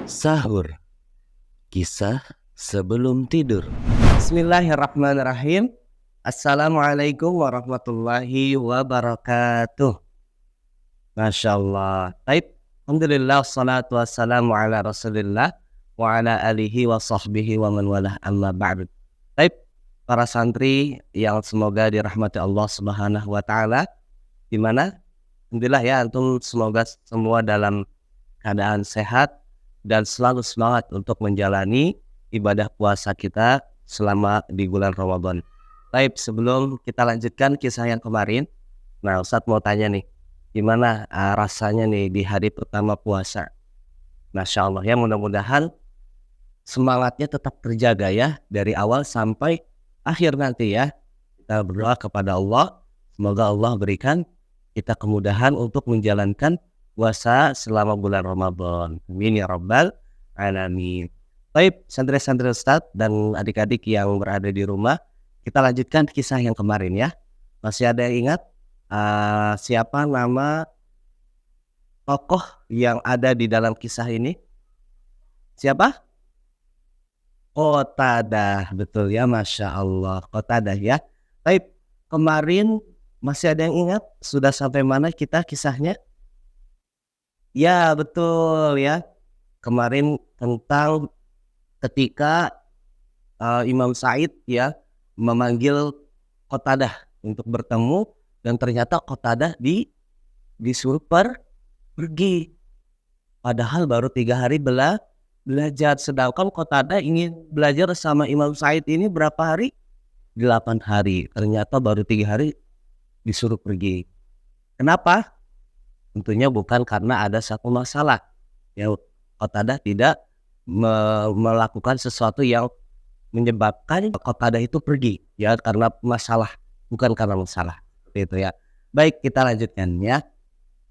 Sahur, kisah sebelum tidur. Bismillahirrahmanirrahim. Assalamualaikum warahmatullahi wabarakatuh. Masya Allah. Baik, alhamdulillah, salatu wassalamu ala rasulillah wa ala alihi wa sahbihi wa man walah, amma ba'du. Baik, para santri yang semoga dirahmati Allah subhanahu wa ta'ala. Dimana? Alhamdulillah ya, antum semoga semua dalam keadaan sehat dan selalu semangat untuk menjalani ibadah puasa kita selama di bulan Ramadan. Baik, sebelum kita lanjutkan kisah yang kemarin, nah Ustadz mau tanya nih, gimana rasanya nih di hari pertama puasa? Masya Allah ya, mudah-mudahan semangatnya tetap terjaga ya dari awal sampai akhir nanti ya. Kita berdoa kepada Allah, semoga Allah berikan kita kemudahan untuk menjalankan puasa selama bulan Ramadan. Amin ya rabbal alamin. Baik, santri-santri Ustadz dan adik-adik yang berada di rumah, kita lanjutkan kisah yang kemarin ya. Masih ada yang ingat siapa nama tokoh yang ada di dalam kisah ini? Siapa? Qatadah, betul ya, Masya Allah, Qatadah ya. Baik, kemarin masih ada yang ingat sudah sampai mana kita kisahnya? Ya betul ya, kemarin tentang ketika Imam Sa'id ya memanggil Qatadah untuk bertemu, dan ternyata Qatadah disuruh pergi. Padahal baru 3 hari belajar, sedangkan Qatadah ingin belajar sama Imam Sa'id ini berapa hari? 8 hari. Ternyata baru 3 hari disuruh pergi. Kenapa? Tentunya bukan karena ada satu masalah. Ya, Qatadah tidak melakukan sesuatu yang menyebabkan Qatadah itu pergi ya karena masalah, bukan karena masalah. Seperti itu ya. Baik, kita lanjutkan ya.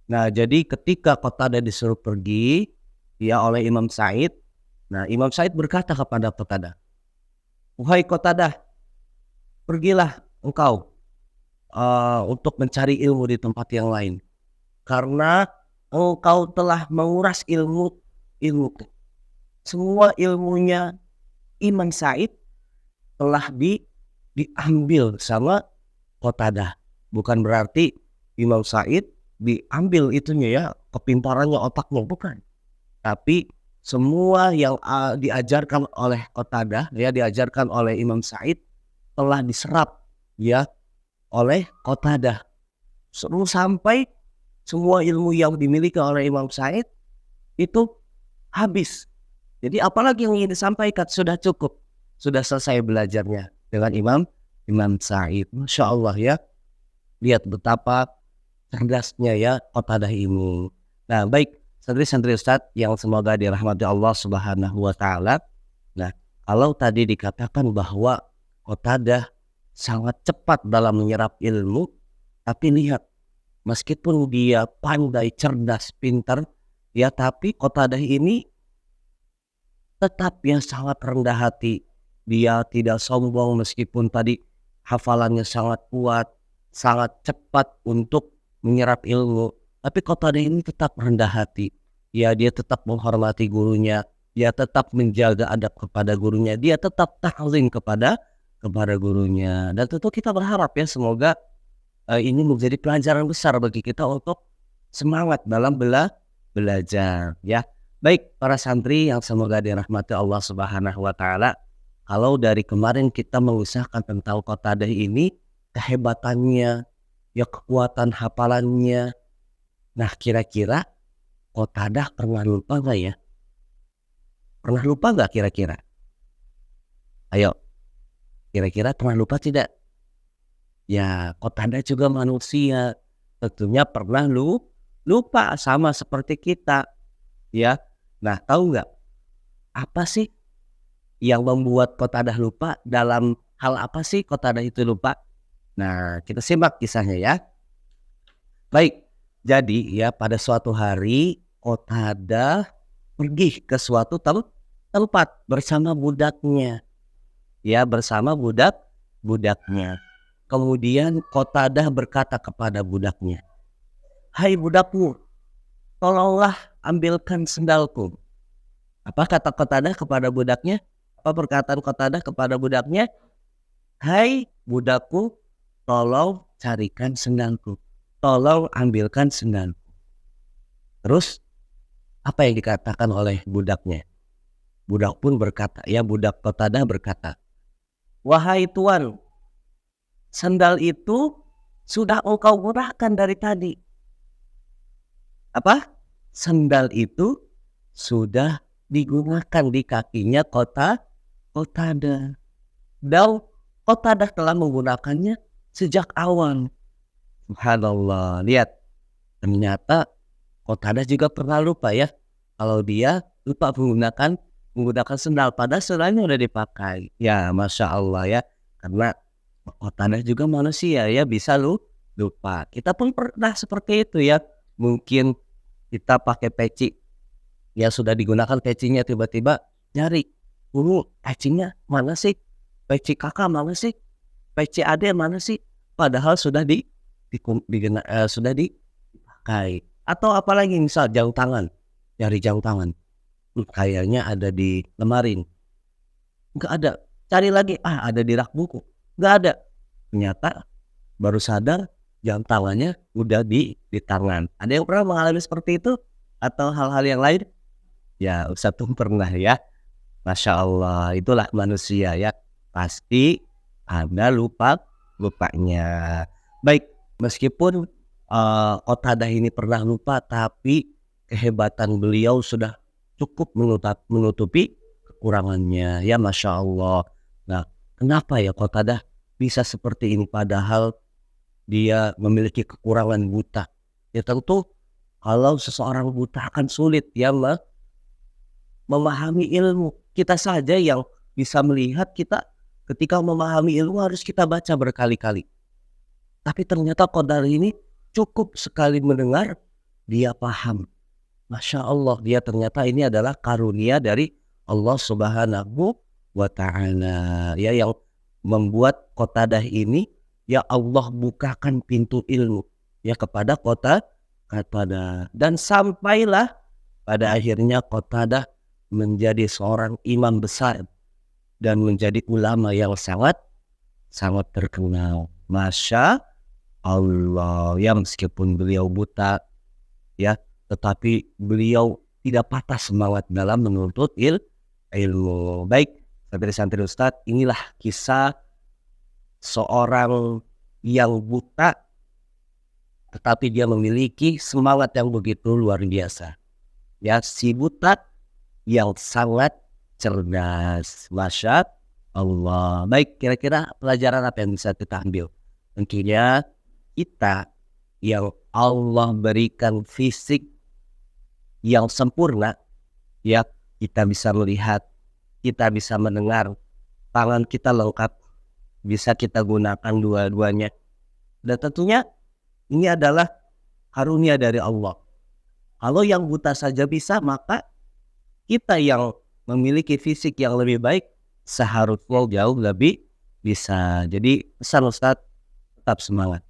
Nah, jadi ketika Qatadah disuruh pergi ya oleh Imam Sa'id, nah Imam Sa'id berkata kepada Qatadah, "Wahai Qatadah, pergilah engkau untuk mencari ilmu di tempat yang lain, karena engkau telah menguras ilmu. Semua ilmunya Imam Sa'id telah diambil sama Qatadah. Bukan berarti Imam Sa'id diambil itunya ya, kepintarannya, otaknya, bukan. Tapi semua yang diajarkan oleh Qatadah ya, diajarkan oleh Imam Sa'id telah diserap ya oleh Qatadah. Sampai semua ilmu yang dimiliki oleh Imam Sa'id itu habis. Jadi apalagi yang ingin disampaikan, sudah cukup. Sudah selesai belajarnya dengan Imam Sa'id. Masya Allah ya. Lihat betapa cerdasnya ya Qatadah ini. Nah baik, santri-santri Ustadz yang semoga dirahmati Allah subhanahu wa ta'ala. Nah, kalau tadi dikatakan bahwa Qatadah sangat cepat dalam menyerap ilmu, tapi lihat, meskipun dia pandai, cerdas, pintar ya, tapi Qatadah ini tetap yang sangat rendah hati. Dia tidak sombong meskipun tadi hafalannya sangat kuat, sangat cepat untuk menyerap ilmu, tapi Qatadah ini tetap rendah hati. Ya, dia tetap menghormati gurunya, dia tetap menjaga adab kepada gurunya, dia tetap ta'zim kepada gurunya. Dan tentu kita berharap ya, semoga ini menjadi pelajaran besar bagi kita untuk semangat dalam belajar ya. Baik, para santri yang semoga dirahmati Allah subhanahu wa ta'ala, kalau dari kemarin kita mengusahakan tentang Qatadah ini, kehebatannya ya, kekuatan hafalannya. Nah, kira-kira Qatadah pernah lupa gak ya? Pernah lupa gak kira-kira? Ayo, kira-kira pernah lupa tidak? Ya, Qatadah juga manusia, tentunya pernah lupa sama seperti kita ya. Nah, tahu nggak apa sih yang membuat Qatadah lupa? Dalam hal apa sih Qatadah itu lupa? Nah, kita simak kisahnya ya. Baik, jadi ya pada suatu hari Qatadah pergi ke suatu tempat bersama budaknya. Ya, bersama budaknya. Kemudian Qatadah berkata kepada budaknya, "Hai budakku, tolonglah ambilkan sendalku." Apa kata Qatadah kepada budaknya? Apa perkataan Qatadah kepada budaknya? Hai budakku, tolong carikan sendalku. Tolong ambilkan sendalku. Terus apa yang dikatakan oleh budaknya? Budak pun berkata, ya budak Qatadah berkata, wahai tuan, sendal itu sudah engkau gunakan dari tadi. Apa? Sendal itu sudah digunakan di kakinya Qatadah. Dan Qatadah telah menggunakannya sejak awal. Subhanallah. Lihat, ternyata Qatadah juga pernah lupa ya. Kalau dia lupa menggunakan sendal, padahal sendalnya udah dipakai. Ya, Masya Allah ya. Karena Qatadah juga manusia ya, bisa lupa. Kita pun pernah seperti itu ya. Mungkin kita pakai peci yang sudah digunakan, pecinya tiba-tiba nyari, pecinya mana sih? Peci kakak mana sih? Peci ade mana sih? Padahal sudah sudah dipakai. Atau apalagi misal jam tangan, nyari jam tangan, kayaknya ada di lemari, nggak ada. Cari lagi, ada di rak buku, nggak ada. Ternyata baru sadar jam tangannya udah di tangan. Ada yang pernah mengalami seperti itu atau hal-hal yang lain? Ya, Ustadz pun pernah ya. Masya Allah, itulah manusia ya. Pasti ada lupanya. Baik, meskipun Qatadah ini pernah lupa, tapi kehebatan beliau sudah cukup menutupi kekurangannya. Ya Masya Allah. Nah, kenapa ya Qatadah bisa seperti ini padahal dia memiliki kekurangan buta? Ya tentu kalau seseorang buta akan sulit ya memahami ilmu. Kita saja yang bisa melihat, kita ketika memahami ilmu harus kita baca berkali-kali. Tapi ternyata Qatadah ini cukup sekali mendengar, dia paham. Masya Allah, dia ternyata ini adalah karunia dari Allah Subhanahu wa Ta'ala. Ya, yang membuat Qatadah ini, ya Allah bukakan pintu ilmu ya kepada Qatadah. Dan sampailah pada akhirnya Qatadah menjadi seorang imam besar dan menjadi ulama yang sangat terkenal. Masya Allah, ya meskipun beliau buta ya, tetapi beliau tidak patah semangat dalam menuntut ilmu. Baik, santri-santri Ustadz, inilah kisah seorang yang buta tetapi dia memiliki semangat yang begitu luar biasa. Ya, si buta yang sangat cerdas. Masya Allah. Baik, kira-kira pelajaran apa yang bisa kita ambil? Tentunya kita yang Allah berikan fisik yang sempurna, ya kita bisa melihat, kita bisa mendengar, tangan kita lengkap, bisa kita gunakan dua-duanya. Dan tentunya ini adalah karunia dari Allah. Kalau yang buta saja bisa, maka kita yang memiliki fisik yang lebih baik seharusnya jauh lebih bisa. Jadi pesan Ustadz, tetap semangat.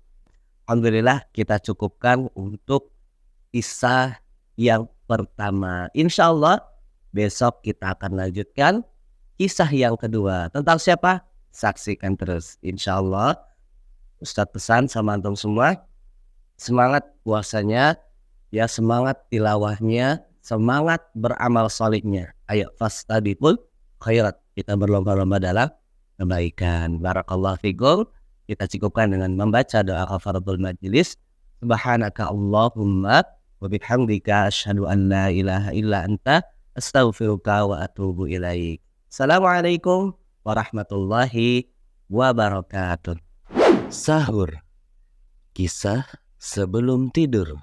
Alhamdulillah kita cukupkan untuk kisah yang pertama. Insya Allah besok kita akan lanjutkan kisah yang kedua. Tentang siapa? Saksikan terus. Insya Allah Ustadz pesan sama antum semua, semangat puasanya, ya semangat tilawahnya, semangat beramal solihnya. Ayo fastabiqul khairat, kita berlomba-lomba dalam kebaikan. Barakallahu fikum. Kita cukupkan dengan membaca doa kafaratul majlis. Subhanaka Allahumma wa bihamdika asyhadu an la ilaha illa anta astaghfiruka wa atubu ilaik. Assalamualaikum warahmatullahi wabarakatuh. Sahur, kisah sebelum tidur.